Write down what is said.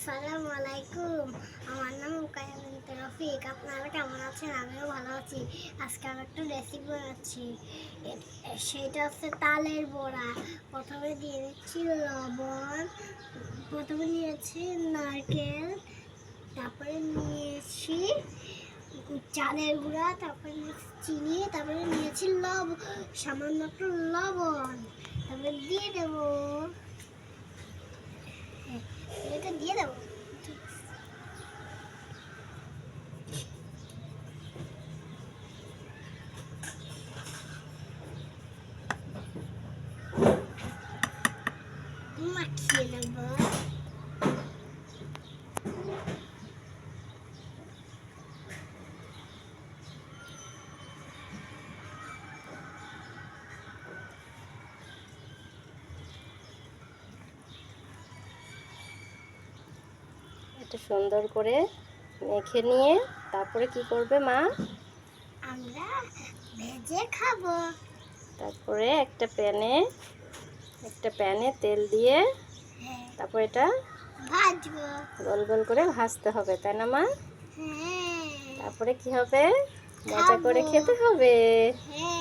আসসালামু আলাইকুম। আমার নাম রুকায়া বিনত রফিক। আপনারা কেমন আছেন? আমিও ভালো আছি। আজকে আমি একটা রেসিপি বানাচ্ছি। সেটা হচ্ছে তালের বড়া। প্রথমে দিয়ে দিচ্ছি লবণ, প্রথমে নিয়েছি নারকেল, তারপরে নিয়েছি চালের গুঁড়া, তারপরে নিয়েছি চিনি, তারপরে নিয়েছি সামান্য একটু লবণ, তারপরে দিয়ে দেবো, এটা দিয়ে দেবো। মাখিয়ে নেব। এটা সুন্দর করে মেখে নিয়ে তারপরে কি করবে মা? আমরা ভেজে খাবো। তারপরে একটা প্যানে তেল দিয়ে তারপর এটা ভাজবো। গোল গোল করে ভাজতে হবে, তাই না মা? হ্যাঁ। তারপরে কি হবে? মজা করে খেতে হবে। হ্যাঁ।